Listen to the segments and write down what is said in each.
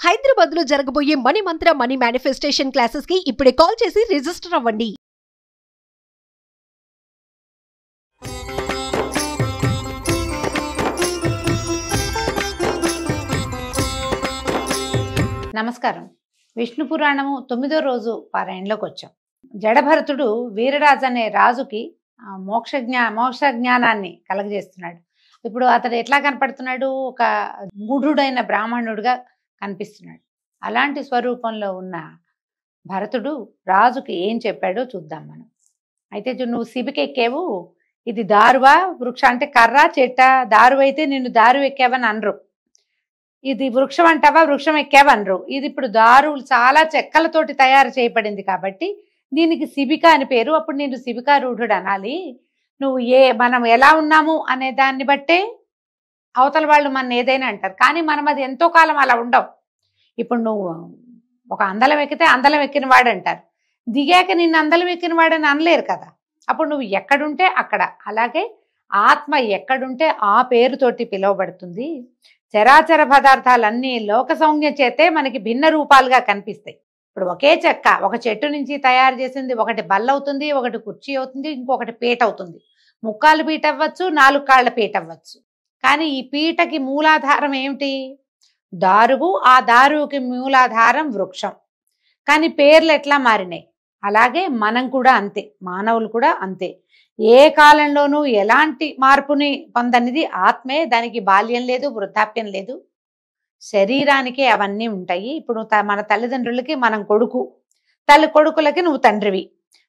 హైదరాబాద్ లో జరగబోయే మనీ మంత్ర money manifestation classes కి ఇప్పుడే కాల్ చేసి రిజిస్టర్ అవ్వండి. నమస్కారం. విష్ణు పురాణము 9వ రోజు పారాయణలోకి వచ్చాం. జడభరతుడు వీరరాజు అనే రాజుకి మోక్ష జ్ఞానాన్ని కలగజేస్తున్నాడు. ఇప్పుడు అతడు ఎట్లా కనపడుతున్నాడు? ఒక మూఢుడైన బ్రాహ్మణుడిగా కనిపిస్తున్నాడు. అలాంటి స్వరూపంలో ఉన్న భరతుడు రాజుకి ఏం చెప్పాడో చూద్దాం మనం. అయితే నువ్వు శిబికెక్కావు, ఇది దారువా వృక్ష అంటే కర్ర చెట్ట, దారు అయితే నిన్ను దారు ఎక్కావని అనరు. ఇది వృక్షం అంటావా వృక్షం ఎక్కావనరు. ఇది ఇప్పుడు దారులు చాలా చెక్కలతోటి తయారు చేయబడింది కాబట్టి దీనికి శిబిక అని పేరు. అప్పుడు నేను శిబికారూఢుడు అనాలి. నువ్వు మనం ఎలా ఉన్నాము అనే దాన్ని బట్టే అవతల వాళ్ళు మన ఏదైనా అంటారు. కానీ మనం అది ఎంతో కాలం అలా ఉండవు. ఇప్పుడు నువ్వు ఒక అందలం ఎక్కితే అందలం ఎక్కిన వాడు అంటారు, దిగాక నిన్ను అందలం ఎక్కిన వాడని అనలేరు కదా. అప్పుడు నువ్వు ఎక్కడుంటే అక్కడ. అలాగే ఆత్మ ఎక్కడుంటే ఆ పేరుతోటి పిలువబడుతుంది. చరాచర పదార్థాలన్నీ లోక సౌజ్ఞ చేతే మనకి భిన్న రూపాలుగా కనిపిస్తాయి. ఇప్పుడు ఒకే చెక్క ఒక చెట్టు నుంచి తయారు చేసింది ఒకటి బల్ల అవుతుంది, ఒకటి కుర్చీ అవుతుంది, ఇంకొకటి పీట అవుతుంది. ముక్కాలు పీట అవ్వచ్చు, 4 కాళ్ళ పీట అవ్వచ్చు. కానీ ఈ పీటకి మూలాధారం ఏమిటి? దారువు. ఆ దారువుకి మూలాధారం వృక్షం. కానీ పేర్లు ఎట్లా మారినాయి? అలాగే మనం కూడా అంతే, మానవులు కూడా అంతే. ఏ కాలంలోనూ ఎలాంటి మార్పుని పొందనిది ఆత్మే. దానికి బాల్యం లేదు, వృద్ధాప్యం లేదు. శరీరానికే అవన్నీ ఉంటాయి. ఇప్పుడు మన తల్లిదండ్రులకి మనం కొడుకు, కొడుకులకి నువ్వు తండ్రివి,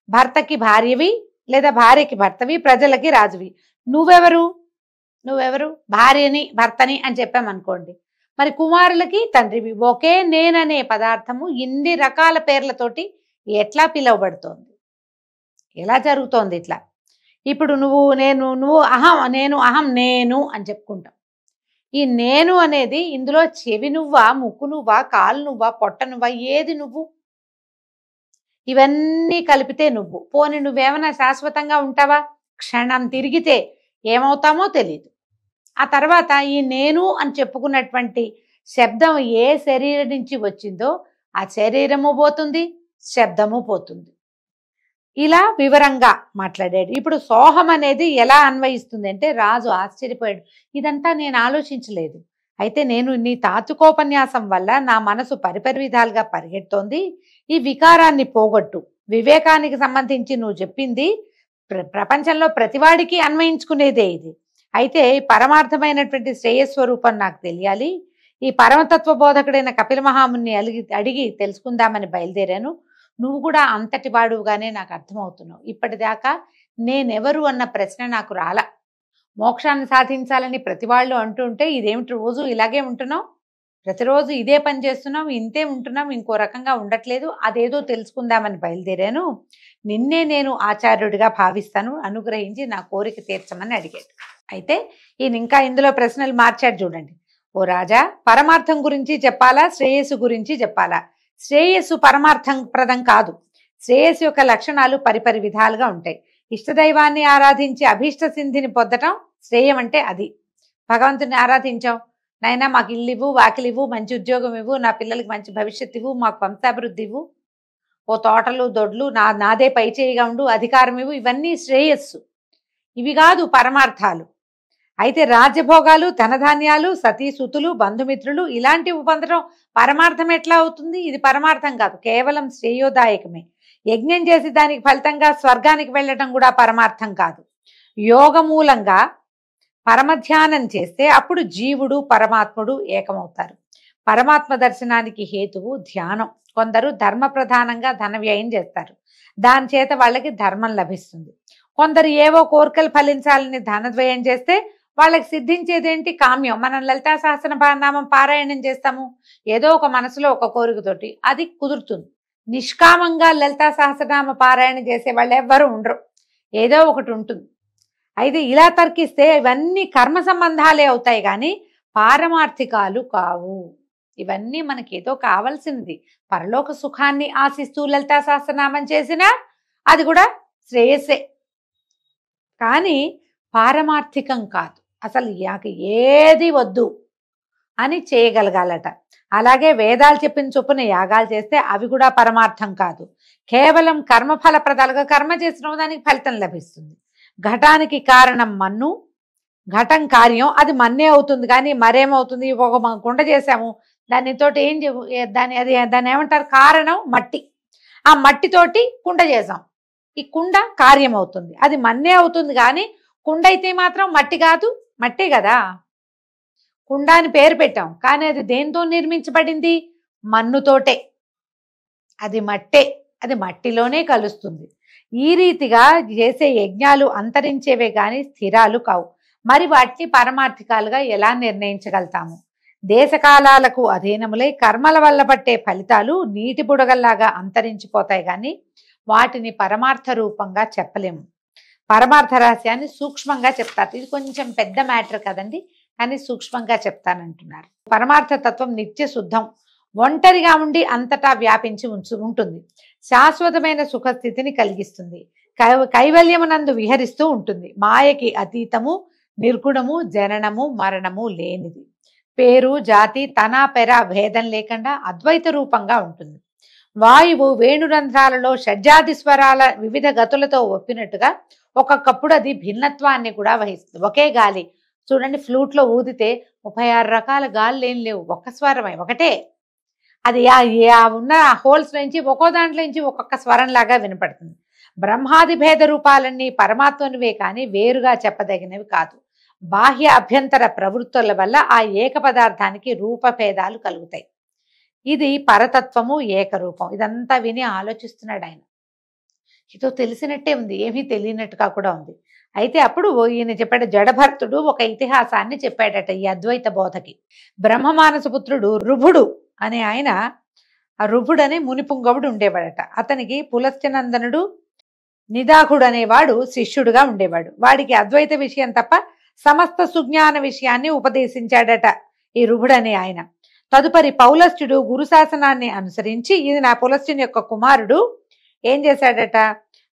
భర్తకి భార్యవి లేదా భార్యకి భర్తవి, ప్రజలకి రాజువి. నువ్వెవరు? భార్యని భర్తని అని చెప్పామనుకోండి, మరి కుమారులకి తండ్రివి. ఒకే నేననే పదార్థము ఇన్ని రకాల పేర్లతోటి ఎట్లా పిలువబడుతోంది? ఎలా జరుగుతోంది ఇట్లా? ఇప్పుడు నువ్వు అహం, నేను అని చెప్పుకుంటాం. ఈ నేను అనేది ఇందులో చెవి నువ్వా, ముక్కు నువ్వా, కాలు నువ్వా, పొట్ట నువ్వా, ఏది నువ్వు? ఇవన్నీ కలిపితే నువ్వు. పోనీ నువ్వేమైనా శాశ్వతంగా ఉంటావా? క్షణం తిరిగితే ఏమవుతామో తెలీదు. ఆ తర్వాత ఈ నేను అని చెప్పుకున్నటువంటి శబ్దం ఏ శరీరం నుంచి వచ్చిందో ఆ శరీరము పోతుంది, శబ్దము పోతుంది. ఇలా వివరంగా మాట్లాడాడు. ఇప్పుడు సోహం అనేది ఎలా అన్వయిస్తుంది అంటే, రాజు ఆశ్చర్యపోయాడు. ఇదంతా నేను ఆలోచించలేదు. అయితే నేను నీ తాత్వికోపన్యాసం వల్ల నా మనసు పరిపరి విధాలుగా పరిగెడుతోంది. ఈ వికారాన్ని పోగొట్టు. వివేకానికి సంబంధించి నువ్వు చెప్పింది ప్రపంచంలో ప్రతివాడికి అన్వయించుకునేదే ఇది. అయితే పరమార్థమైనటువంటి శ్రేయస్వరూపం నాకు తెలియాలి. ఈ పరమతత్వ బోధకుడైన కపిల మహాముని అడిగి తెలుసుకుందామని బయలుదేరాను. నువ్వు కూడా అంతటి వాడుగానే నాకు అర్థమవుతున్నావు. ఇప్పటిదాకా నేనెవరు అన్న ప్రశ్న నాకు రాలా. మోక్షాన్ని సాధించాలని ప్రతి వాళ్ళు అంటూ ఉంటే ఇదేమిటి రోజు ఇలాగే ఉంటున్నావు? ప్రతిరోజు ఇదే పని చేస్తున్నావు, ఇంతే ఉంటున్నావు, ఇంకో రకంగా ఉండట్లేదు. అదేదో తెలుసుకుందామని బయలుదేరాను. నిన్నే నేను ఆచార్యుడిగా భావిస్తాను, అనుగ్రహించి నా కోరిక తీర్చమని అడిగాడు. అయితే ఈయన ఇంకా ఇందులో ప్రశ్నలు మార్చాడు చూడండి. ఓ రాజా, పరమార్థం గురించి చెప్పాలా, శ్రేయస్సు గురించి చెప్పాలా? శ్రేయస్సు పరమార్థం ప్రదం కాదు. శ్రేయస్సు యొక్క లక్షణాలు పరిపరి విధాలుగా ఉంటాయి. ఇష్టదైవాన్ని ఆరాధించి అభీష్ట సిద్ధిని పొందటం శ్రేయం అంటే అది. భగవంతుని ఆరాధించాం, నాయనా మాకు ఇల్లు ఇవ్వు, వాకిలి ఇవ్వు, మంచి ఉద్యోగం ఇవ్వు, నా పిల్లలకి మంచి భవిష్యత్తు ఇవ్వు, మాకు వంశాభివృద్ధి ఇవ్వు, ఓ తోటలు దొడ్లు నాదే పై చేయిగా ఉండు, అధికారం ఇవ్వు, ఇవన్నీ శ్రేయస్సు. ఇవి కాదు పరమార్థాలు. అయితే రాజ్యభోగాలు, ధనధాన్యాలు, సతీసుతులు, బంధుమిత్రులు ఇలాంటివి పొందడం పరమార్థం ఎట్లా అవుతుంది? ఇది పరమార్థం కాదు, కేవలం శ్రేయోదాయకమే. యజ్ఞం చేసి దానికి ఫలితంగా స్వర్గానికి వెళ్ళటం కూడా పరమార్థం కాదు. యోగ మూలంగా పరమధ్యానం చేస్తే అప్పుడు జీవుడు పరమాత్ముడు ఏకమవుతారు. పరమాత్మ దర్శనానికి హేతువు ధ్యానం. కొందరు ధర్మ ప్రధానంగా ధన వ్యయం చేస్తారు, దాని చేత వాళ్ళకి ధర్మం లభిస్తుంది. కొందరు ఏవో కోరికలు ఫలించాలని ధనద్వయం చేస్తే వాళ్ళకి సిద్ధించేదేంటి? కామ్యం. మనం లలితా సహస్రనామం పారాయణం చేస్తాము, ఏదో ఒక మనసులో ఒక కోరికతోటి, అది కుదురుతుంది. నిష్కామంగా లలితా సహస్రనామ పారాయణ చేసే వాళ్ళు ఎవ్వరూ ఉండరు, ఏదో ఒకటి ఉంటుంది. అయితే ఇలా తర్కిస్తే ఇవన్నీ కర్మ సంబంధాలే అవుతాయి, కానీ పారమార్థికాలు కావు. ఇవన్నీ మనకి ఏదో కావాల్సింది, పరలోక సుఖాన్ని ఆశిస్తూ లలితా సహస్రనామం చేసినా అది కూడా శ్రేయస్సే, కానీ పారమార్థికం కాదు. అసలు ఏది వద్దు అని చేయగలగాలట. అలాగే వేదాలు చెప్పిన చొప్పున యాగాలు చేస్తే అవి కూడా పరమార్థం కాదు. కేవలం కర్మఫలప్రదాలుగా కర్మ చేసిన దానికి ఫలితం లభిస్తుంది. ఘటానికి కారణం మన్ను, ఘటం కార్యం, అది మన్నే అవుతుంది. కానీ మరేమవుతుంది, ఒక కుండ చేసాము, దానితోటి దాన్ని ఏమంటారు, కారణం మట్టి. ఆ మట్టితోటి కుండ చేసాం, ఈ కుండ కార్యం అవుతుంది, అది మన్నే అవుతుంది. కానీ కుండ అయితే మాత్రం మట్టి కాదు, మట్టే కదా. కుండ అని పేరు పెట్టాం, కానీ అది దేంతో నిర్మించబడింది, మన్నుతోటే. అది మట్టే, అది మట్టిలోనే కలుస్తుంది. ఈ రీతిగా చేసే యజ్ఞాలు అంతరించేవే కానీ స్థిరాలు కావు. మరి వాటిని పరమార్థికాలుగా ఎలా నిర్ణయించగలుగుతాము? దేశకాలాలకు అధీనములై కర్మల వల్ల పట్టే ఫలితాలు నీటి బుడగల్లాగా అంతరించిపోతాయి, కానీ వాటిని పరమార్థ రూపంగా చెప్పలేము. పరమార్థ రహస్యాన్ని సూక్ష్మంగా చెప్తారు. ఇది కొంచెం పెద్ద మ్యాటర్ కదండి, కానీ సూక్ష్మంగా చెప్తానంటున్నారు. పరమార్థ తత్వం నిత్య శుద్ధం, ఒంటరిగా ఉండి అంతటా వ్యాపించి ఉంటుంది. శాశ్వతమైన సుఖస్థితిని కలిగిస్తుంది. కైవల్యమునందు విహరిస్తూ ఉంటుంది. మాయకి అతీతము, నిర్గుణము, జననము మరణము లేనిది. పేరు జాతి తన పెర భేదం లేకుండా అద్వైత రూపంగా ఉంటుంది. వాయువు వేణురంధ్రాలలో షడ్జాది స్వరాల వివిధ గతులతో ఒప్పినట్టుగా ఒక్కొక్కప్పుడు అది భిన్నత్వాన్ని కూడా వహిస్తుంది. ఒకే గాలి చూడండి, ఫ్లూట్లో ఊదితే 36 రకాల గాలు ఏం లేవు, ఒక్క స్వరమే, ఒకటే. అది ఉన్న హోల్స్ నుంచి ఒక్కో దాంట్లో నుంచి ఒక్కొక్క స్వరం లాగా వినపడుతుంది. బ్రహ్మాది భేద రూపాలన్నీ పరమాత్మనివే కానీ వేరుగా చెప్పదగినవి కాదు. బాహ్య అభ్యంతర ప్రవృత్తుల వల్ల ఆ ఏక పదార్థానికి రూపభేదాలు కలుగుతాయి. ఇది పరతత్వము, ఏకరూపం. ఇదంతా విని ఆలోచిస్తున్నాడు ఆయన. ఇదో తెలిసినట్టే ఉంది, ఏమీ తెలియనట్టుగా కూడా ఉంది. అయితే అప్పుడు ఈయన చెప్పాడు, జడభర్తుడు ఒక ఇతిహాసాన్ని చెప్పాడట ఈ అద్వైత బోధకి. బ్రహ్మమానసపుత్రుడు రుభుడు అనే ఆయన, ఆ రుభుడు అనే మునిపుంగవుడు ఉండేవాడట. అతనికి పులస్త్యనందనుడు నిదాకుడు అనేవాడు శిష్యుడుగా ఉండేవాడు. వాడికి అద్వైత విషయం తప్ప సమస్త సుజ్ఞాన విషయాన్ని ఉపదేశించాడట ఈ రుభుడు అనే ఆయన. తదుపరి పౌలస్త్యుడు గురుశాసనాన్ని అనుసరించి, ఇది నా పులస్త్యుని యొక్క కుమారుడు, ఏం చేశాడట,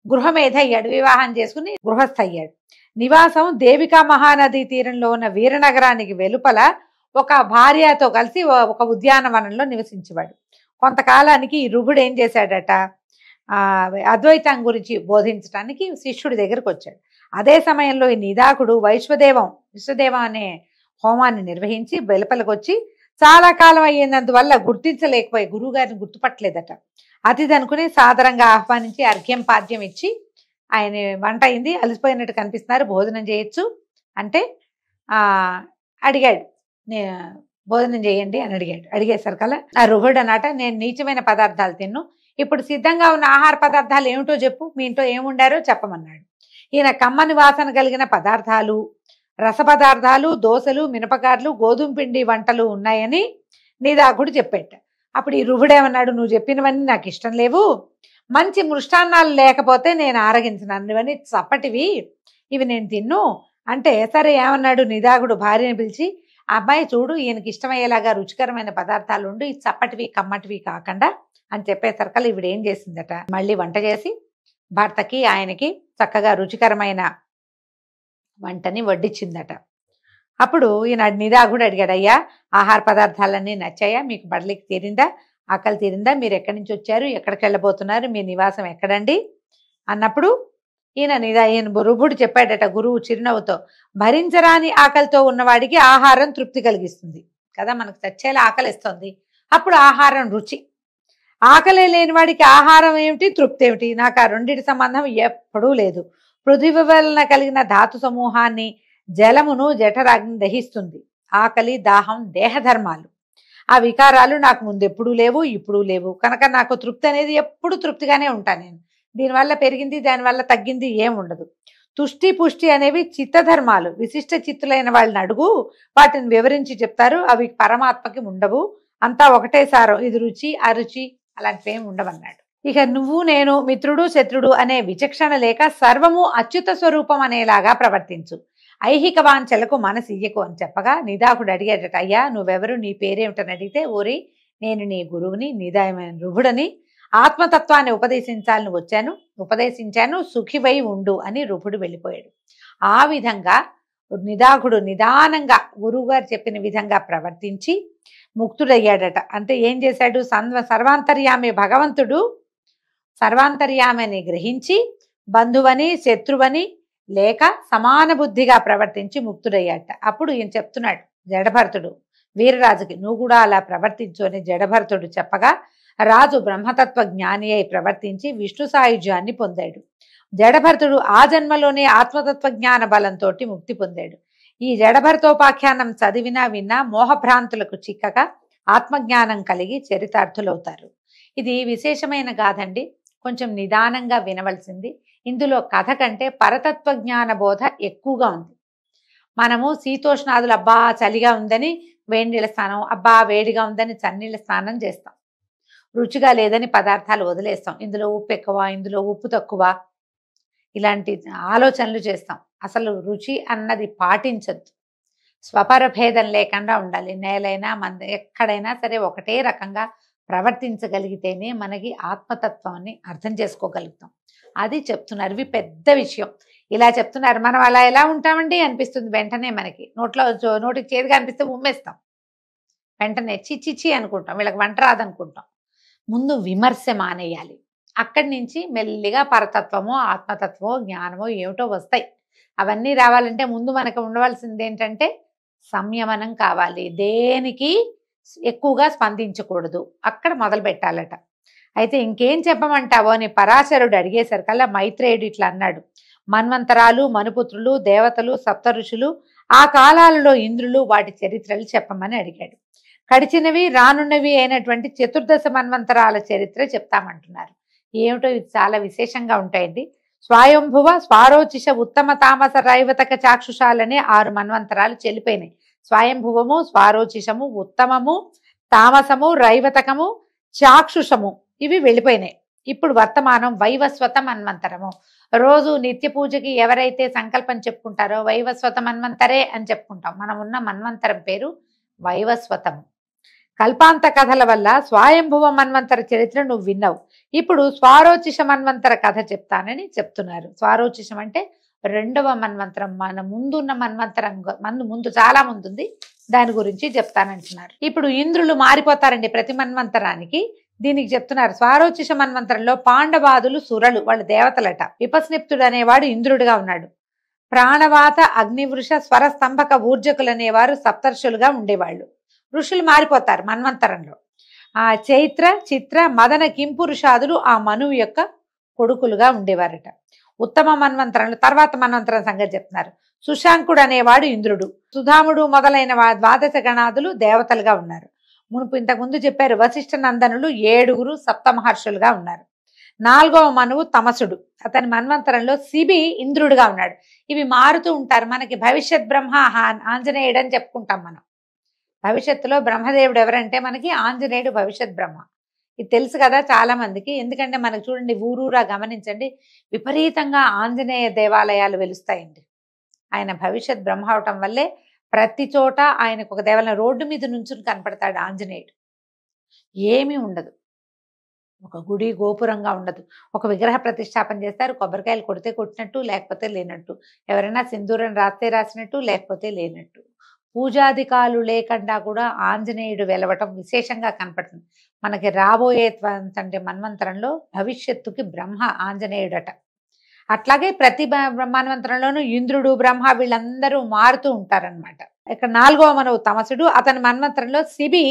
గృహమేధ అయ్యాడు, వివాహం చేసుకుని గృహస్థ అయ్యాడు. నివాసం దేవికా మహానది తీరంలో ఉన్న వీరనగరానికి వెలుపల ఒక భార్యతో కలిసి ఒక ఉద్యానవనంలో నివసించేవాడు. కొంతకాలానికి ఈ రుభుడు ఏం చేశాడట, అద్వైతం గురించి బోధించడానికి శిష్యుడి దగ్గరకు వచ్చాడు. అదే సమయంలో ఈ నిదాకుడు విశ్వదేవం అనే హోమాన్ని నిర్వహించి వెలుపలకు వచ్చి చాలా కాలం అయ్యేందువల్ల గుర్తించలేకపోయి గురువు గారిని గుర్తుపట్టలేదట. అతిథి అనుకుని సాదరంగా ఆహ్వానించి అర్ఘ్యం పాద్యం ఇచ్చి, ఆయన వంట అయింది, అలసిపోయినట్టు కనిపిస్తున్నారు, భోజనం చేయొచ్చు అంటే అడిగాడు, భోజనం చేయండి అని అడిగేశారు కదా. ఆ రుహుడు అన్నట, నేను నీచమైన పదార్థాలు తిన్ను, ఇప్పుడు సిద్ధంగా ఉన్న ఆహార పదార్థాలు ఏమిటో చెప్పు, మీ ఇంట్లో ఏముండారో చెప్పమన్నాడు. ఈయన కమ్మని వాసన కలిగిన పదార్థాలు, రస పదార్థాలు, దోశలు, మినపగార్లు, గోధుమ పిండి వంటలు ఉన్నాయని నిదాకుడు చెప్పేట. అప్పుడు ఈ రుహుడేమన్నాడు, నువ్వు చెప్పినవన్నీ నాకు ఇష్టం లేవు, మంచి మృష్టాన్నాలు లేకపోతే నేను ఆరగించను, ఇవన్నీ చప్పటివి, ఇవి నేను తిన్ను అంటే, సరే ఏమన్నాడు, నిదాకుడు భార్యని పిలిచి, అబ్బాయి చూడు, ఈయనకి ఇష్టమయ్యేలాగా రుచికరమైన పదార్థాలు ఉండు, ఈ చప్పటివి కమ్మటివి కాకుండా అని చెప్పేసరికల్లా ఈవిడ ఏం చేసిందట, మళ్ళీ వంట చేసి భర్తకి ఆయనకి చక్కగా రుచికరమైన వంటని వడ్డించిందట. అప్పుడు ఈయన నిదాకుడు అడిగాడు, అయ్యా ఆహార పదార్థాలన్నీ నచ్చాయా, మీకు బడలికి తీరిందా, ఆకలి తీరిందా, మీరు ఎక్కడి నుంచి వచ్చారు, ఎక్కడికి వెళ్ళబోతున్నారు, మీ నివాసం ఎక్కడండి అన్నప్పుడు ఈయన రుభుడు చెప్పాడట గురువు చిరునవ్వుతో, భరించరాని ఆకలితో ఉన్నవాడికి ఆహారం తృప్తి కలిగిస్తుంది కదా, మనకు చచ్చేలా ఆకలిస్తుంది, అప్పుడు ఆహారం రుచి. ఆకలే లేని వాడికి ఆహారం ఏమిటి, తృప్తి ఏమిటి, నాకు ఆ రెండింటి సంబంధం ఎప్పుడూ లేదు. పృథివీ వలన కలిగిన ధాతు సమూహాన్ని, జలమును జఠరాగ్ని దహిస్తుంది. ఆకలి దాహం దేహధర్మాలు, ఆ వికారాలు నాకు ముందు ఎప్పుడూ లేవు, ఇప్పుడు లేవు, కనుక నాకు తృప్తి అనేది ఎప్పుడు తృప్తిగానే ఉంటాను నేను. దీనివల్ల పెరిగింది, దానివల్ల తగ్గింది ఏం ఉండదు. తుష్టి పుష్టి అనేవి చిత్తధర్మాలు, విశిష్ట చిత్తులైన వాళ్ళని అడుగు, వాటిని వివరించి చెప్తారు, అవి పరమాత్మకి ఉండవు, అంతా ఒకటే సారం, ఇది రుచి అరుచి అలాంటివి ఏమి ఉండవన్నాడు. ఇక నువ్వు నేను మిత్రుడు శత్రుడు అనే విచక్షణ లేక సర్వము అచ్యుత స్వరూపం అనేలాగా ప్రవర్తించు, ఐహిక వాంఛలకు మనసియ్యకు అని చెప్పగా నిదాకుడు అడిగాడట, అయ్యా నువ్వెవరు, నీ పేరేమిటని అడిగితే, ఓరి నేను నీ గురువుని, నిదాయమైన రుభుడని, ఆత్మతత్వాన్ని ఉపదేశించాను, సుఖివై ఉండు అని రుభుడు వెళ్ళిపోయాడు. ఆ విధంగా నిదాకుడు నిదానంగా గురువుగారు చెప్పిన విధంగా ప్రవర్తించి ముక్తుడయ్యాడట. అంటే ఏం చేశాడు? సర్వాంతర్యామి భగవంతుడు సర్వాంతర్యామిని గ్రహించి బంధువని శత్రువని లేక సమాన బుద్ధిగా ప్రవర్తించి ముక్తుడయ్యాట. అప్పుడు ఈయన చెప్తున్నాడు జడభరతుడు వీరరాజుకి, నువ్వు కూడా అలా ప్రవర్తించు అని జడభరతుడు చెప్పగా రాజు బ్రహ్మతత్వ జ్ఞాని అయి ప్రవర్తించి విష్ణు సాయుధ్యాన్ని పొందాడు. జడభరతుడు ఆ జన్మలోనే ఆత్మతత్వ జ్ఞాన బలంతో ముక్తి పొందాడు. ఈ జడభరతోపాఖ్యానం చదివినా విన్నా మోహభ్రాంతులకు చిక్కక ఆత్మజ్ఞానం కలిగి చరితార్థులవుతారు. ఇది విశేషమైన గాథండి, కొంచెం నిదానంగా వినవలసింది. ఇందులో కథ కంటే పరతత్వ జ్ఞాన బోధ ఎక్కువగా ఉంది. మనము శీతోష్ణాదులు అబ్బా చలిగా ఉందని వేడినీళ్ళ స్నానం, అబ్బా వేడిగా ఉందని చన్నీళ్ళ స్నానం చేస్తాం. రుచిగా లేదని పదార్థాలు వదిలేస్తాం. ఇందులో ఉప్పు ఎక్కువ, ఇందులో ఉప్పు తక్కువ, ఇలాంటి ఆలోచనలు చేస్తాం. అసలు రుచి అన్నది పాటించద్దు. స్వపర భేదం లేకుండా ఉండాలి. నేలైనా ఎక్కడైనా సరే ఒకటే రకంగా ప్రవర్తించగలిగితేనే మనకి ఆత్మతత్వాన్ని అర్థం చేసుకోగలుగుతాం. అది చెప్తున్నారు. ఇవి పెద్ద విషయం. ఇలా చెప్తున్నారు. మనం అలా ఎలా ఉంటామండి అనిపిస్తుంది వెంటనే. మనకి నోటికి చేదుగా అనిపిస్తే ఉమ్మేస్తాం, వెంటనే చిచ్చిచ్చి అనుకుంటాం, వీళ్ళకి వంట రాదనుకుంటాం. ముందు విమర్శ మానేయాలి. అక్కడి నుంచి మెల్లిగా పరతత్వమో ఆత్మతత్వమో జ్ఞానమో ఏమిటో వస్తాయి. అవన్నీ రావాలంటే ముందు మనకు ఉండవలసింది ఏంటంటే సంయమనం కావాలి. దేనికి ఎక్కువగా స్పందించకూడదు, అక్కడ మొదలు పెట్టాలట. అయితే ఇంకేం చెప్పమంటావో అని పరాశరుడు అడిగేసరికల్లా మైత్రేయుడు ఇట్లా అన్నాడు. మన్వంతరాలు, మనుపుత్రులు, దేవతలు, సప్త ఋషులు, ఆ కాలాలలో ఇంద్రులు, వాటి చరిత్రలు చెప్పమని అడిగాడు. గడిచినవి రానున్నవి అయినటువంటి చతుర్దశ మన్వంతరాల చరిత్ర చెప్తామంటున్నారు. ఏమిటో ఇది చాలా విశేషంగా ఉంటాయండి. స్వయంభువ, స్వారోచిష, ఉత్తమ, తామస, రైవతక, చాక్షుషాలనే 6 మన్వంతరాలు చెల్లిపోయినాయి. స్వయంభువము, స్వారోచిషము, ఉత్తమము, తామసము, రైవతకము, చాక్షుషము ఇవి వెళ్ళిపోయినాయి. ఇప్పుడు వర్తమానం వైవస్వత మన్వంతరము. రోజు నిత్య పూజకి ఎవరైతే సంకల్పం చెప్పుకుంటారో వైవస్వత మన్వంతరే అని చెప్పుకుంటాం. మనం ఉన్న మన్వంతరం పేరు వైవస్వతము. కల్పాంత కథల వల్ల స్వయంభువ మన్వంతర చరిత్ర నువ్వు విన్నావు. ఇప్పుడు స్వారోచిష మన్వంతర కథ చెప్తానని చెప్తున్నారు. స్వారోచిషం అంటే 2వ మన్వంతరం. మన ముందున్న మన్వంతరం ముందు చాలా ముందుంది, దాని గురించి చెప్తానంటున్నారు. ఇప్పుడు ఇంద్రులు మారిపోతారండి ప్రతి మన్వంతరానికి. దీనికి చెప్తున్నారు. స్వారోచిష మన్వంతరంలో పాండవాదులు సురలు, వాళ్ళు దేవతలట. విపస్నిప్తుడు అనేవాడు ఇంద్రుడిగా ఉన్నాడు. ప్రాణవాత, అగ్నివృష, స్వర స్తంభక, ఊర్జకులు అనేవారు సప్తర్షులుగా ఉండేవాళ్ళు. ఋషులు మారిపోతారు మన్వంతరంలో. ఆ చైత్ర, చిత్ర, మదన, కింపురుషాదులు ఆ మనువు యొక్క కొడుకులుగా ఉండేవారట. ఉత్తమ మన్వంతరంలో తర్వాత మన్వంతరం సంగతి చెప్తున్నారు. సుశాంకుడు అనేవాడు ఇంద్రుడు. సుధాముడు మొదలైన 12 గణాదులు దేవతలుగా ఉన్నారు. మునుపు ఇంతకుముందు చెప్పారు వశిష్ఠ నందనులు 7 సప్త మహర్షులుగా ఉన్నారు. 4వ మనువు తమసుడు. అతని మన్వంతరంలో శిబి ఇంద్రుడుగా ఉన్నాడు. ఇవి మారుతూ ఉంటారు. మనకి భవిష్యత్ బ్రహ్మ ఆంజనేయుడు అని చెప్పుకుంటాం మనం. భవిష్యత్తులో బ్రహ్మదేవుడు ఎవరంటే మనకి ఆంజనేయుడు భవిష్యత్ బ్రహ్మ. ఇది తెలుసు కదా చాలా మందికి. ఎందుకంటే మనకు చూడండి ఊరూరా గమనించండి, విపరీతంగా ఆంజనేయ దేవాలయాలు వెలుస్తాయండి. ఆయన భవిష్యత్ బ్రహ్మ అవటం వల్లే ప్రతి చోట ఆయనకు ఒక దేవాలయం రోడ్డు మీద నుంచుని కనపడతాడు ఆంజనేయుడు. ఏమీ ఉండదు, ఒక గుడి గోపురంగా ఉండదు. ఒక విగ్రహ ప్రతిష్టాపన చేస్తారు, కొబ్బరికాయలు కొడితే కొట్టినట్టు లేకపోతే లేనట్టు, ఎవరైనా సింధూరం రాస్తే రాసినట్టు లేకపోతే లేనట్టు. పూజాధికాలు లేకుండా కూడా ఆంజనేయుడు వెలవటం విశేషంగా కనపడుతుంది మనకి. రాబోయే మన్వంతరంలో భవిష్యత్తుకి బ్రహ్మ ఆంజనేయుడట. అట్లాగే ప్రతి మన్వంతరంలోనూ ఇంద్రుడు, బ్రహ్మ వీళ్ళందరూ మారుతూ ఉంటారనమాట. ఇక్కడ 4వ మనువు తమసుడు. అతని మన్వంతరంలో శిబి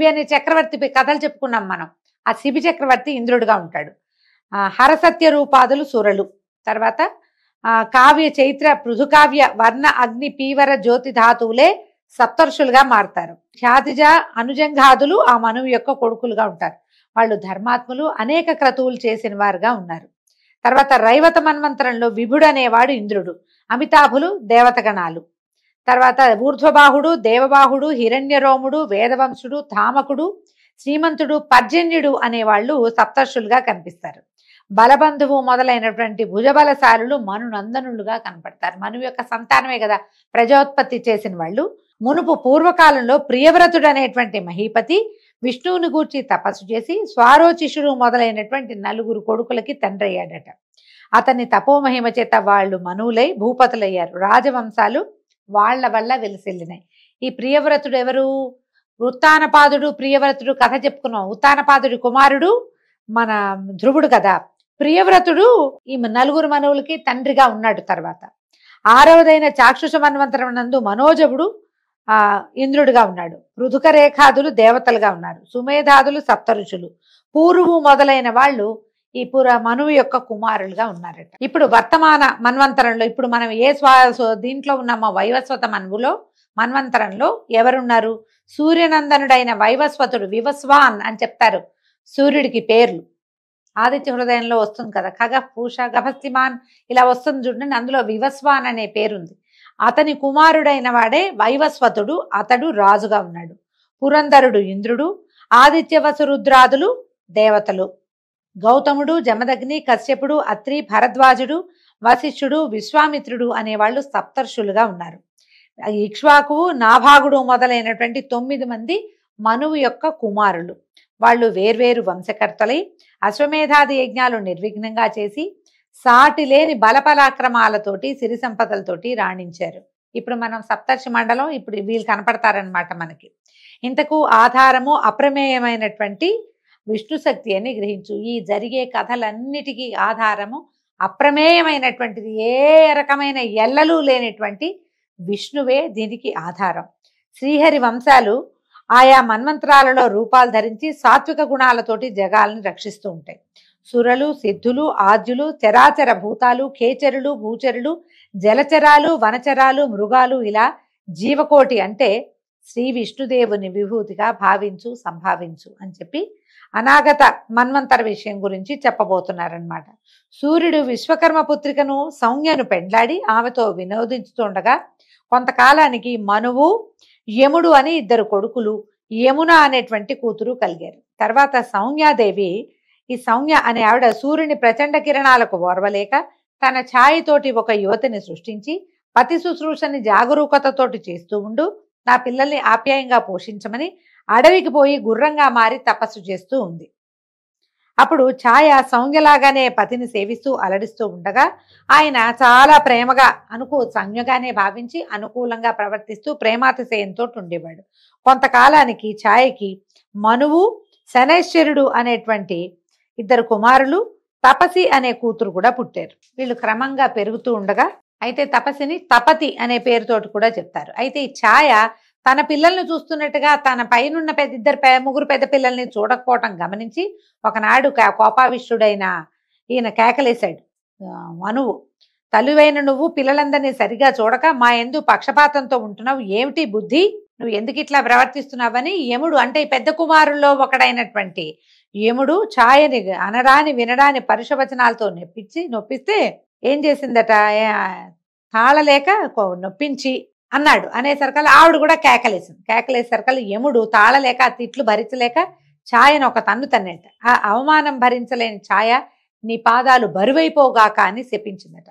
అనే చక్రవర్తి కథలు చెప్పుకున్నాం మనం. ఆ శిబి చక్రవర్తి ఇంద్రుడుగా ఉంటాడు. హరసత్య రూపాదులు సురలు. తర్వాత కావ్య, చైత్ర, పృథుకావ్య, వర్ణ, అగ్ని, పీవర, జ్యోతి ధాతువులే సప్తర్షులుగా మారుతారు. ఖ్యాతిజ, అనుజంఘాదులు ఆ మనువు యొక్క కొడుకులుగా ఉంటారు. వాళ్ళు ధర్మాత్ములు, అనేక క్రతువులు చేసిన వారుగా ఉన్నారు. తర్వాత రైవత మన్వంతరంలో విభుడు అనేవాడు ఇంద్రుడు. అమితాభులు దేవతగణాలు. తర్వాత ఊర్ధ్వబాహుడు, దేవబాహుడు, హిరణ్యరోముడు, వేదవంశుడు, ధామకుడు, శ్రీమంతుడు, పర్జన్యుడు అనేవాళ్ళు సప్తర్షులుగా కనిపిస్తారు. బలబంధువు మొదలైనటువంటి భుజబలశాలులు మనునందనులుగా కనపడతారు. మనువు యొక్క సంతానమే కదా ప్రజోత్పత్తి చేసిన వాళ్ళు. మునుపు పూర్వకాలంలో ప్రియవ్రతుడు అనేటువంటి మహీపతి విష్ణువుని గూర్చి తపస్సు చేసి స్వారోచిషుడు మొదలైనటువంటి 4 కొడుకులకి తండ్రి అయ్యాడట. అతని తపోమహిమ చేత వాళ్ళు మనువులై భూపతులయ్యారు. రాజవంశాలు వాళ్ల వల్ల వెలిసిల్లినాయి. ఈ ప్రియవ్రతుడు ఎవరు? ఉత్తానపాదుడు ప్రియవ్రతుడు కథ చెప్పుకున్నాం. ఉత్తానపాదుడి కుమారుడు మన ధ్రువుడు కదా. ప్రియవ్రతుడు ఈ నలుగురు మనువులకి తండ్రిగా ఉన్నాడు. తర్వాత 6వదైన చాక్షుష మన్వంతరం నందు మనోజవుడు ఇంద్రుడిగా ఉన్నాడు. పృథుకరేఖాదులు దేవతలుగా ఉన్నారు. సుమేధాదులు సప్తఋషులు, పూర్వు మొదలైన వాళ్ళు ఈ మనువు యొక్క కుమారులుగా ఉన్నారట. ఇప్పుడు వర్తమాన మన్వంతరంలో ఇప్పుడు మనం దీంట్లో ఉన్నామో వైవస్వత మన్వంతరంలో ఎవరున్నారు? సూర్యనందనుడైన వైవస్వతుడు, వివస్వాన్ అని చెప్తారు సూర్యుడికి పేర్లు. ఆదిత్య హృదయంలో వస్తుంది కదా, ఖగ పూష గభస్తిమాన్ ఇలా వస్తుంది చూడండి. అందులో వివస్వాన్ అనే పేరుంది. అతని కుమారుడైన వాడే వైవస్వతుడు. అతడు రాజుగా ఉన్నాడు. పురంధరుడు ఇంద్రుడు, ఆదిత్య వసురుద్రాదులు దేవతలు, గౌతముడు, జమదగ్ని, కశ్యపుడు, అత్రి, భరద్వాజుడు, వశిష్ఠుడు, విశ్వామిత్రుడు అనేవాళ్ళు సప్తర్షులుగా ఉన్నారు. ఇక్ష్వాకువు, నాభాగుడు మొదలైనటువంటి 9 మంది మనువు యొక్క కుమారులు. వాళ్ళు వేర్వేరు వంశకర్తలై అశ్వమేధాది యజ్ఞాలు నిర్విఘ్నంగా చేసి సాటి లేని బలపరాక్రమాలతోటి సిరి సంపదలతోటి రాణించారు. ఇప్పుడు మనం సప్తర్షి మండలం ఇప్పుడు వీళ్ళు కనపడతారనమాట మనకి. ఇంతకు ఆధారము అప్రమేయమైనటువంటి విష్ణు శక్తి అని గ్రహించు. ఈ జరిగే కథలన్నిటికీ ఆధారము అప్రమేయమైనటువంటిది, ఏ రకమైన ఎల్లలు లేనటువంటి విష్ణువే దీనికి ఆధారం. శ్రీహరి వంశాలు ఆయా మన్వంతరాలలో రూపాలు ధరించి సాత్విక గుణాలతోటి జగాలను రక్షిస్తూ ఉంటాయి. సురలు, సిద్ధులు, ఆద్యులు, చరాచర భూతాలు, ఖేచరులు, భూచరులు, జలచరాలు, వనచరాలు, మృగాలు ఇలా జీవకోటి అంటే శ్రీ విష్ణుదేవుని విభూతిగా భావించు, సంభావించు అని చెప్పి అనాగత మన్వంతర విషయం గురించి చెప్పబోతున్నారనమాట. సూర్యుడు విశ్వకర్మ పుత్రికను సౌమ్యను పెండ్లాడి ఆమెతో వినోదించుతుండగా కొంతకాలానికి మనువు, యముడు అని 2 కొడుకులు, యమున అనేటువంటి కూతురు కలిగారు. తర్వాత సౌమ్యాదేవి, ఈ సౌమ్య అనే ఆవిడ సూర్యుని ప్రచండ కిరణాలకు ఓర్వలేక తన ఛాయతోటి ఒక యువతిని సృష్టించి పతి శుశ్రూషని జాగరూకతతోటి చేస్తూ ఉండు, నా పిల్లల్ని ఆప్యాయంగా పోషించమని అడవికి పోయి గుర్రంగా మారి తపస్సు చేస్తూ ఉంది. అప్పుడు ఛాయ సౌమ్యలాగానే పతిని సేవిస్తూ అలడిస్తూ ఉండగా ఆయన చాలా ప్రేమగా సంజ్ఞగానే భావించి అనుకూలంగా ప్రవర్తిస్తూ ప్రేమాతిశయంతో ఉండేవాడు. కొంతకాలానికి ఛాయకి మనువు, శనైశ్వరుడు అనేటువంటి 2 కుమారులు, తపసి అనే కూతురు కూడా పుట్టారు. వీళ్ళు క్రమంగా పెరుగుతూ ఉండగా అయితే తపసిని తపతి అనే పేరుతోటి కూడా చెప్తారు. అయితే ఈ ఛాయ తన పిల్లల్ని చూస్తున్నట్టుగా తన పైనున్న 2 పెద్ద పిల్లల్ని చూడకపోవటం గమనించి ఒకనాడు కోపావిష్టుడైన ఈయన కేకలేశాడు. మనువు, తల్లివైన నువ్వు పిల్లలందరినీ సరిగా చూడక మా యందు పక్షపాతంతో ఉంటున్నావు, ఏమిటి బుద్ధి, నువ్వు ఎందుకు ఇట్లా ప్రవర్తిస్తున్నావని యముడు అంటే పెద్ద కుమారుల్లో ఒకడైనటువంటి యముడు ఛాయని అనరాని వినడాని పరుషవచనాలతో నొప్పిస్తే ఏం చేసిందట, తాళలేక నొప్పించి అన్నాడు. అనేసరికల్లా ఆవిడ కూడా కేకలేసరికల్లా యముడు తాళలేక తిట్లు భరించలేక ఛాయను ఒక తన్ను తన్నేట. ఆ అవమానం భరించలేని ఛాయ నీ పాదాలు బరువైపోగాక అని శపించిందట.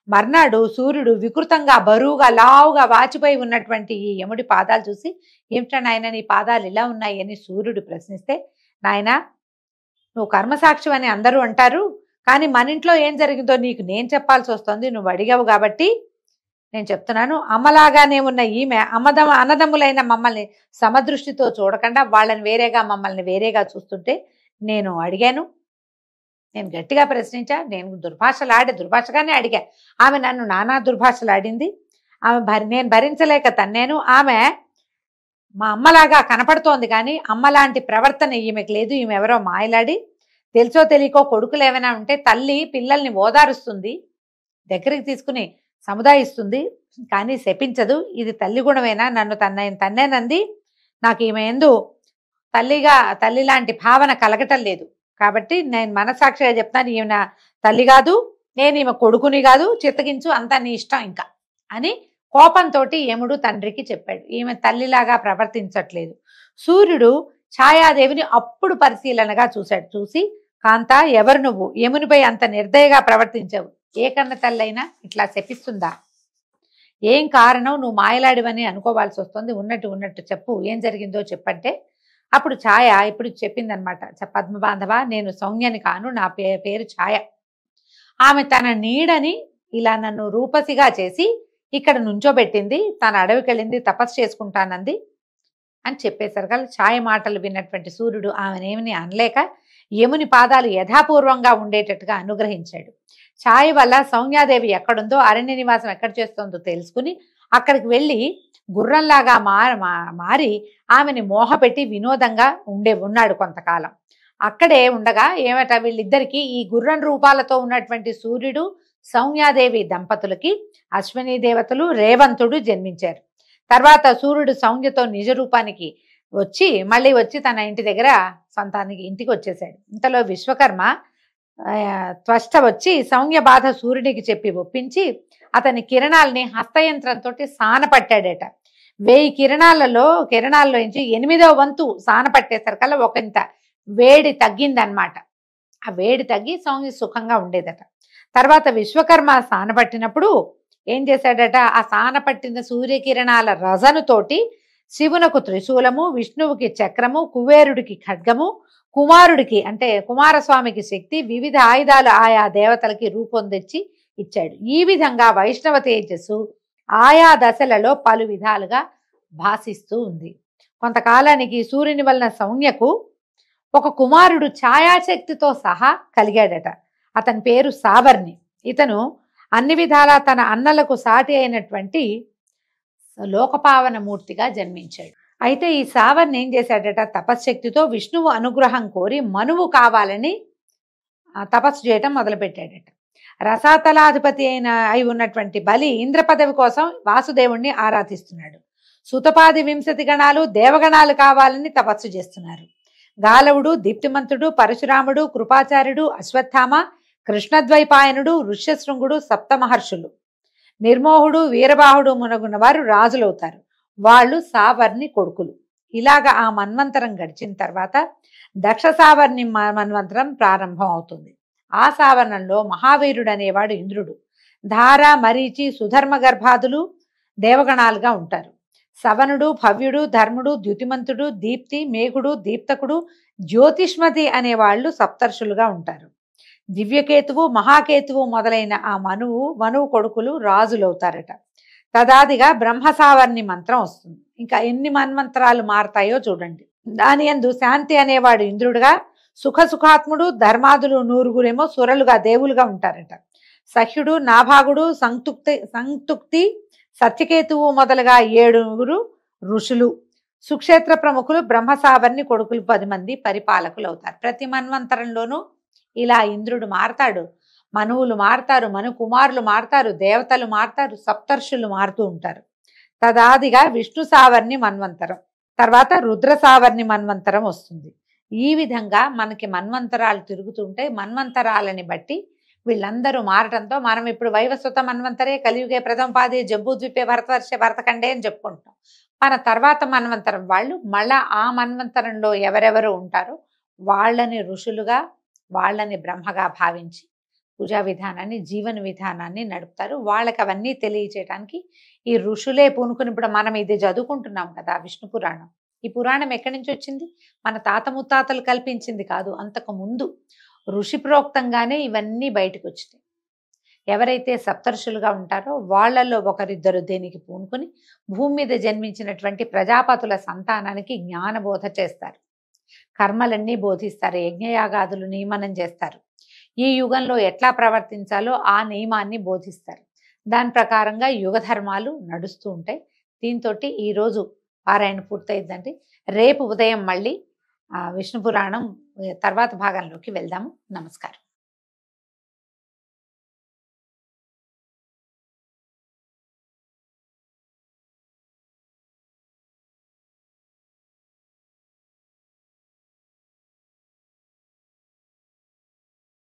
మర్నాడు సూర్యుడు వికృతంగా బరువుగా లావుగా వాచిపోయి ఉన్నటువంటి ఈ యముడి పాదాలు చూసి ఏమిటా నాయన నీ పాదాలు ఇలా ఉన్నాయి అని సూర్యుడు ప్రశ్నిస్తే, నాయన నువ్వు కర్మసాక్షి అని అందరూ అంటారు, కానీ మన ఇంట్లో ఏం జరిగిందో నీకు నేను చెప్పాల్సి వస్తుంది, నువ్వు అడిగావు కాబట్టి నేను చెప్తున్నాను. అమ్మలాగానే ఉన్న ఈమె అన్నదమ్ములైన మమ్మల్ని సమదృష్టితో చూడకుండా వాళ్ళని వేరేగా మమ్మల్ని వేరేగా చూస్తుంటే నేను అడిగాను, నేను గట్టిగా ప్రశ్నించా, నేను దుర్భాషగానే అడిగా. ఆమె నన్ను నానా దుర్భాషలాడింది, నేను భరించలేక తన్నేను. ఆమె మా అమ్మలాగా కనపడుతోంది కానీ అమ్మలాంటి ప్రవర్తన ఈమెకు లేదు, ఈమె ఎవరో మాయలాడి తెలుసో తెలియకో కొడుకులు ఏమైనా ఉంటే తల్లి పిల్లల్ని ఓదారుస్తుంది, దగ్గరికి తీసుకుని సముదాయిస్తుంది, కానీ శపించదు. ఇది తల్లి గుణమేనా, నన్ను తన్నేనంది, నాకు ఈమె ఎందు తల్లి లాంటి భావన కలగటం లేదు, కాబట్టి నేను మనసాక్షిగా చెప్తాను, ఈమె తల్లి కాదు, నేను ఈమె కొడుకుని కాదు, చిత్తగించు, అంతా నీ ఇష్టం ఇంకా అని కోపంతో యముడు తండ్రికి చెప్పాడు. ఈమె తల్లిలాగా ప్రవర్తించట్లేదు. సూర్యుడు ఛాయాదేవిని అప్పుడు పరిశీలనగా చూసి, కాంత ఎవరు నువ్వు, యమునిపై అంత నిర్దయగా ప్రవర్తించవు, ఏ కన్న తల్లైనా ఇట్లా శపిస్తుందా, ఏం కారణం, నువ్వు మాయలాడివని అనుకోవాల్సి వస్తుంది, ఉన్నట్టు చెప్పు, ఏం జరిగిందో చెప్పంటే అప్పుడు ఛాయ ఇప్పుడు చెప్పిందనమాట. పద్మబాంధవ, నేను సౌమ్యని కాను, నా పేరు ఛాయ. ఆమె తన నీడని ఇలా నన్ను రూపసిగా చేసి ఇక్కడ నుంచోబెట్టింది, తన అడవికి వెళ్ళింది, తపస్సు చేసుకుంటానంది అని చెప్పేసరికి ఛాయ మాటలు విన్నటువంటి సూర్యుడు ఆమెనేమిని అనలేక యముని పాదాలు యథాపూర్వంగా ఉండేటట్టుగా అనుగ్రహించాడు. ఛాయ వల్ల సౌమ్యాదేవి ఎక్కడుందో, అరణ్య నివాసం ఎక్కడ చేస్తుందో తెలుసుకుని అక్కడికి వెళ్ళి గుర్రంలాగా మారి ఆమెని మోహపెట్టి వినోదంగా ఉన్నాడు కొంతకాలం. అక్కడే ఉండగా ఏమట వీళ్ళిద్దరికీ ఈ గుర్రం రూపాలతో ఉన్నటువంటి సూర్యుడు సౌమ్యాదేవి దంపతులకి అశ్విని దేవతలు రేవంతుడు జన్మించారు. తర్వాత సూర్యుడు సౌమ్యతో నిజ రూపానికి మళ్ళీ వచ్చి తన ఇంటి దగ్గర ఇంటికి వచ్చేసాడు. ఇంతలో విశ్వకర్మ త్వష్ట వచ్చి సౌమ్య బాధ సూర్యునికి చెప్పి ఒప్పించి అతని కిరణాలని హస్తయంత్రంతో సానపట్టాడట. 1000 కిరణాల్లో నుంచి 8వ వంతు సానపట్టేసరికల్లా ఒకంత వేడి తగ్గిందనమాట. ఆ వేడి తగ్గి సౌమ్య సుఖంగా ఉండేదట. తర్వాత విశ్వకర్మ సానపట్టినప్పుడు ఏం చేశాడట, ఆ సానపట్టిన సూర్యకిరణాల రజనుతోటి శివునకు త్రిశూలము, విష్ణువుకి చక్రము, కుబేరుడికి ఖడ్గము, కుమారుడికి అంటే కుమారస్వామికి శక్తి, వివిధ ఆయుధాలు ఆయా దేవతలకి రూపొందించి ఇచ్చాడు. ఈ విధంగా వైష్ణవ తేజస్సు ఆయా దశలలో పలు విధాలుగా భాసిస్తూ ఉంది. కొంతకాలానికి సూర్యుని వలన సౌమ్యకు ఒక కుమారుడు ఛాయాశక్తితో సహా కలిగాడట. అతని పేరు సావర్ణి. ఇతను అన్ని విధాలా తన అన్నలకు సాటి అయినటువంటి లోకపావన మూర్తిగా జన్మించాడు. అయితే ఈ సావర్ణి ఏం చేశాడట, తపశ్శక్తితో విష్ణువు అనుగ్రహం కోరి మనువు కావాలని తపస్సు చేయటం మొదలుపెట్టాడట. రసాతలాధిపతి అయి ఉన్నటువంటి బలి ఇంద్ర పదవి కోసం వాసుదేవుణ్ణి ఆరాధిస్తున్నాడు. సుతపాది 20 గణాలు దేవగణాలు కావాలని తపస్సు చేస్తున్నారు. గాలవుడు, దీప్తిమంతుడు, పరశురాముడు, కృపాచార్యుడు, అశ్వత్థామ, కృష్ణద్వైపాయనుడు, ఋష్యశృంగుడు, సప్తమహర్షులు, నిర్మోహుడు, వీరబాహుడు మునగున్న వారు రాజులవుతారు. వాళ్ళు సావర్ణి కొడుకులు. ఇలాగా ఆ మన్వంతరం గడిచిన తర్వాత దక్ష సావర్ణి మన్వంతరం ప్రారంభం అవుతుంది. ఆ సావర్ణంలో మహావీరుడు అనేవాడు ఇంద్రుడు. ధార, మరీచి, సుధర్మ గర్భాదులు దేవగణాలుగా ఉంటారు. సవనుడు, భవ్యుడు, ధర్ముడు, ద్యుతిమంతుడు, దీప్తి, మేఘుడు, దీప్తకుడు, జ్యోతిష్మతి అనేవాళ్ళు సప్తర్షులుగా ఉంటారు. దివ్యకేతువు, మహాకేతువు మొదలైన ఆ మనువు కొడుకులు రాజులవుతారట. తదాదిగా బ్రహ్మసావర్ణి మంత్రం వస్తుంది. ఇంకా ఎన్ని మన్వంతరాలు మారతాయో చూడండి. దాని యందు శాంతి అనేవాడు ఇంద్రుడుగా, సుఖాత్ముడు, ధర్మాదులు 100 సురలుగా దేవులుగా ఉంటారట. సహ్యుడు, నాభాగుడు, సంతుక్తి, సత్యకేతువు మొదలుగా 7 ఋషులు, సుక్షేత్ర ప్రముఖులు, బ్రహ్మసావర్ణి కొడుకులు 10 మంది పరిపాలకులు అవుతారు. ప్రతి మన్వంతరంలోనూ ఇలా ఇంద్రుడు మారతాడు, మనువులు మారతారు, మను కుమారులు మారతారు, దేవతలు మారతారు, సప్తర్షులు మారుతూ ఉంటారు. తదాదిగా విష్ణు సావర్ణి మన్వంతరం, తర్వాత రుద్ర సావర్ణి మన్వంతరం వస్తుంది. ఈ విధంగా మనకి మన్వంతరాలు తిరుగుతుంటే మన్వంతరాలని బట్టి వీళ్ళందరూ మారటంతో మనం ఇప్పుడు వైవస్వత మన్వంతరే, కలియుగే ప్రథమ పాదే, జంబూద్వీపే, భరతవర్ష, భరతఖండే అని చెప్పుకుంటాం. మన తర్వాత మన్వంతరం వాళ్ళు మళ్ళా ఆ మన్వంతరంలో ఎవరెవరు ఉంటారో వాళ్ళని ఋషులుగా, వాళ్ళని బ్రహ్మగా భావించి పూజా విధానాన్ని, జీవన విధానాన్ని నడుపుతారు. వాళ్ళకి అవన్నీ తెలియచేయడానికి ఈ ఋషులే పూనుకుని, ఇప్పుడు మనం ఇది చదువుకుంటున్నాం కదా విష్ణు పురాణం. ఈ పురాణం ఎక్కడి నుంచి వచ్చింది? మన తాత ముత్తాతలు కల్పించింది కాదు. అంతకు ముందు ఋషి ప్రోక్తంగానే ఇవన్నీ బయటకు వచ్చినాయి. ఎవరైతే సప్తర్షులుగా ఉంటారో వాళ్ళల్లో ఒకరిద్దరు దేనికి పూనుకొని భూమి మీద జన్మించినటువంటి ప్రజాపతుల సంతానానికి జ్ఞానబోధ చేస్తారు, కర్మలన్నీ బోధిస్తారు, యజ్ఞయాగాదులు నియమనం చేస్తారు. ఈ యుగంలో ఎట్లా ప్రవర్తించాలో ఆ నియమాన్ని బోధిస్తారు. దాని ప్రకారంగా యుగ ధర్మాలు నడుస్తూ ఉంటాయి. దీంతో ఈరోజు పారాయణ పూర్తయిందండి. రేపు ఉదయం మళ్ళీ విష్ణు పురాణం తర్వాత భాగంలోకి వెళ్దాము. నమస్కారం.